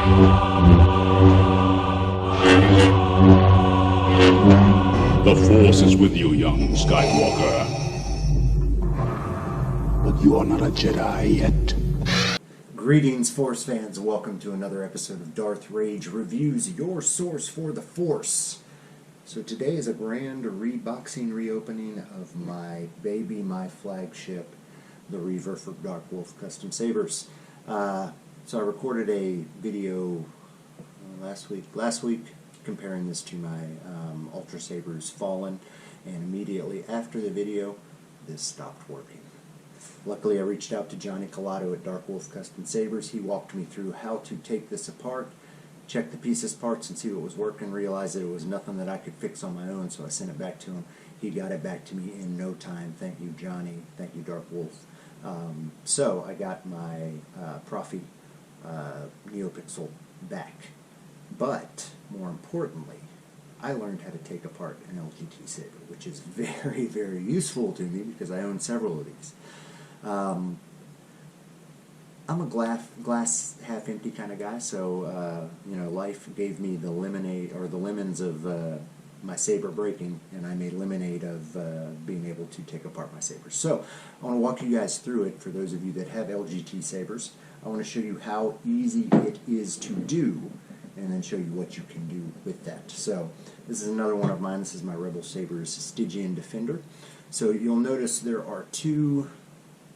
The Force is with you, young Skywalker. But you are not a Jedi yet. Greetings, Force fans. Welcome to another episode of Darth Rage Reviews, your source for the Force. So today is a grand reboxing reopening of my baby, my flagship, the Reaver for Dark Wolf Custom Sabers. So I recorded a video last week comparing this to my Ultra Sabers Fallen, and immediately after the video, this stopped working. Luckily, I reached out to Johnny Collado at Dark Wolf Custom Sabers. He walked me through how to take this apart, check the pieces, parts, and see what was working, realized that it was nothing that I could fix on my own, so I sent it back to him. He got it back to me in no time. Thank you, Johnny. Thank you, Dark Wolf. So I got my Proffie Neopixel back. But, more importantly, I learned how to take apart an LGT saber, which is very, very useful to me because I own several of these. I'm a glass half empty kind of guy, so life gave me the lemonade or the lemons of my saber breaking, and I made lemonade of being able to take apart my sabers. So I want to walk you guys through it. For those of you that have LGT sabers, I want to show you how easy it is to do, and then show you what you can do with that. So this is another one of mine. This is my Rebel Sabers Stygian Defender. So you'll notice there are two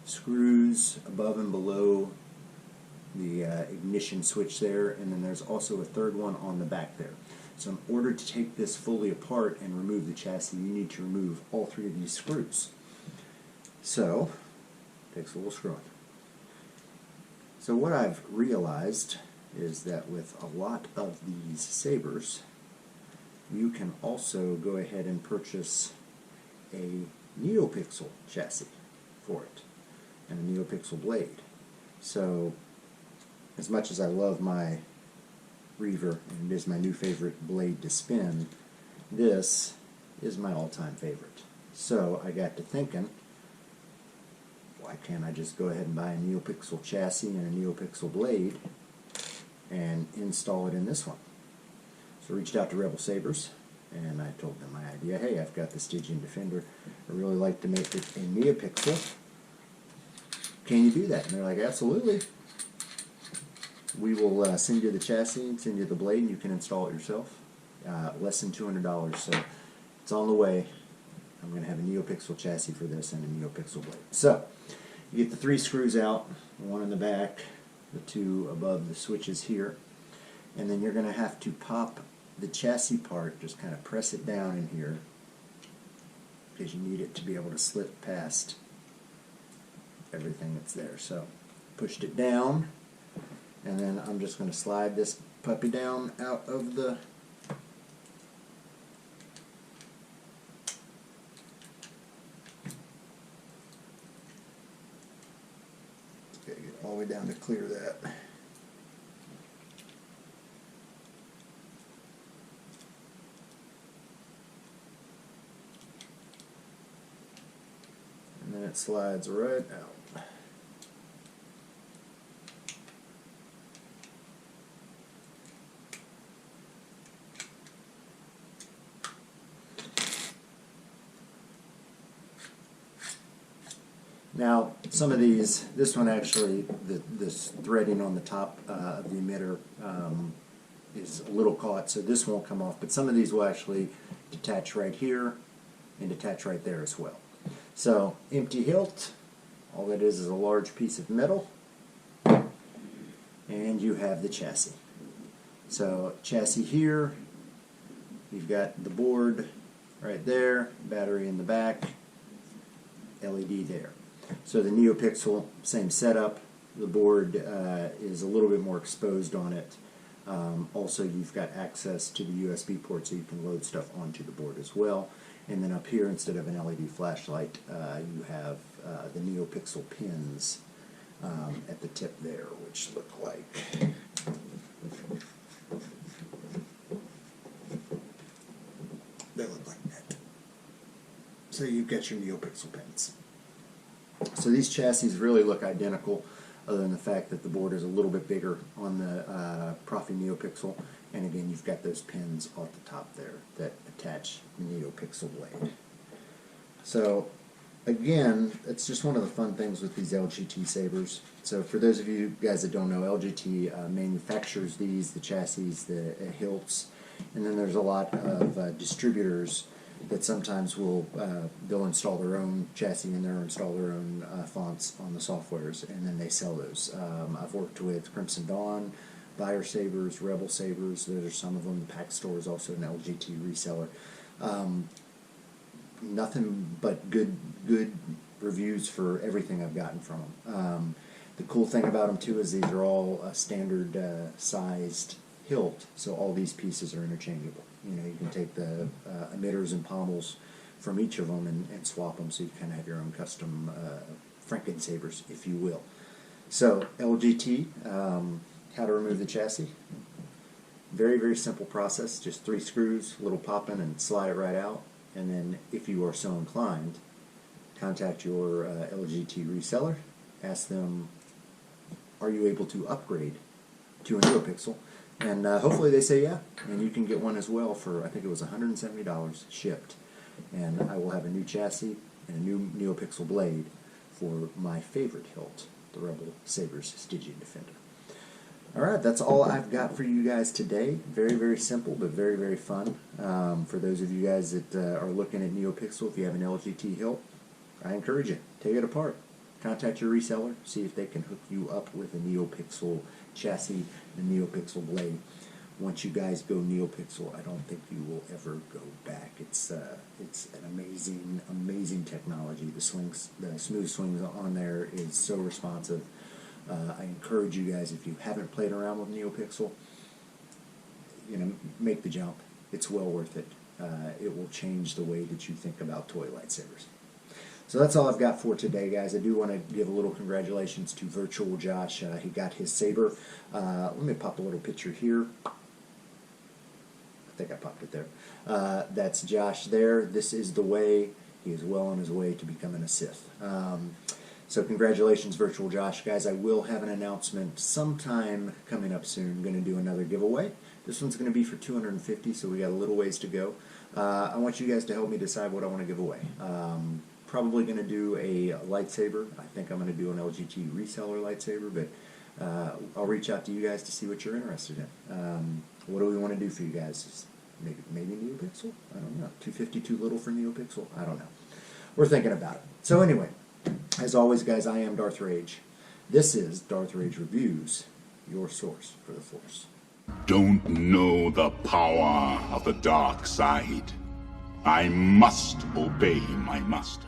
screws above and below the ignition switch there, and then there's also a third one on the back there. So in order to take this fully apart and remove the chassis, you need to remove all three of these screws. So it takes a little screwing. So what I've realized is that with a lot of these sabers, you can also go ahead and purchase a Neopixel chassis for it, and a Neopixel blade. So as much as I love my Reaver, and it is my new favorite blade to spin, this is my all-time favorite. So I got to thinking, why can't I just go ahead and buy a Neopixel chassis and a Neopixel blade and install it in this one? So I reached out to Rebel Sabers, and I told them my idea. Hey, I've got the Stygian Defender. I really like to make it a Neopixel. Can you do that? And they're like, absolutely. We will send you the chassis, send you the blade, and you can install it yourself. Less than $200, so it's on the way. I'm going to have a Neopixel chassis for this and a Neopixel blade. So you get the three screws out, one in the back, the two above the switches here, and then you're going to have to pop the chassis part, just kind of press it down in here, because you need it to be able to slip past everything that's there. So pushed it down, and then I'm just going to slide this puppy down out of the get all the way down to clear that. And then it slides right out. Now, some of these, this one actually, this threading on the top of the emitter is a little caught, so this won't come off, but some of these will actually detach right here and detach right there as well. So, empty hilt, all that is a large piece of metal, and you have the chassis. So, chassis here, you've got the board right there, battery in the back, LED there. So the Neopixel, same setup. The board is a little bit more exposed on it. Also, you've got access to the USB port, so you can load stuff onto the board as well. And then up here, instead of an LED flashlight, you have the Neopixel pins at the tip there, which look like they look like that. So you've got your Neopixel pins. So these chassis really look identical. other than the fact that the board is a little bit bigger on the Proffie Neopixel. And again, you've got those pins off the top there that attach the Neopixel blade. So again, it's just one of the fun things with these LGT sabers. So for those of you guys that don't know, LGT manufactures these, the chassis, the hilts, and then there's a lot of distributors that sometimes will they'll install their own chassis in there, install their own fonts on the softwares, and then they sell those. I've worked with Crimson Dawn, Buyer Sabers, Rebel Sabers. Those are some of them. The Pack Store is also an LGT reseller. Nothing but good reviews for everything I've gotten from them. The cool thing about them too is these are all standard sized hilt, so all these pieces are interchangeable. You know, you can take the emitters and pommels from each of them and swap them, so you kind of have your own custom Franken sabers, if you will. So LGT, how to remove the chassis? Very, very simple process. Just 3 screws, little pop in and slide it right out. And then, if you are so inclined, contact your LGT reseller, ask them, are you able to upgrade to a Neopixel? And hopefully they say yeah, and you can get one as well for, I think it was $170 shipped. And I will have a new chassis and a new Neopixel blade for my favorite hilt, the Rebel Saber's Stygian Defender. Alright, that's all I've got for you guys today. Very, very simple, but very, very fun. For those of you guys that are looking at Neopixel, if you have an LGT hilt, I encourage you, take it apart. Contact your reseller, see if they can hook you up with a Neopixel chassis and a Neopixel blade. Once you guys go Neopixel, I don't think you will ever go back. It's an amazing, amazing technology. The smooth swings on there is so responsive. I encourage you guys, if you haven't played around with Neopixel, you know, make the jump. It's well worth it. It will change the way that you think about toy lightsabers. So that's all I've got for today, guys. I do want to give a little congratulations to Virtual Josh. He got his saber. Let me pop a little picture here. I think I popped it there. That's Josh there. This is the way. He is well on his way to becoming a Sith. So congratulations, Virtual Josh, guys. I will have an announcement sometime coming up soon. I'm going to do another giveaway. This one's going to be for $250, so we got a little ways to go. I want you guys to help me decide what I want to give away. Probably going to do a lightsaber. I think I'm going to do an LGT reseller lightsaber, but I'll reach out to you guys to see what you're interested in. What do we want to do for you guys? Maybe Neopixel? I don't know. 250 too little for Neopixel? I don't know. We're thinking about it. So anyway, as always, guys, I am Darth Rage. This is Darth Rage Reviews, your source for the Force. Don't know the power of the dark side. I must obey my master.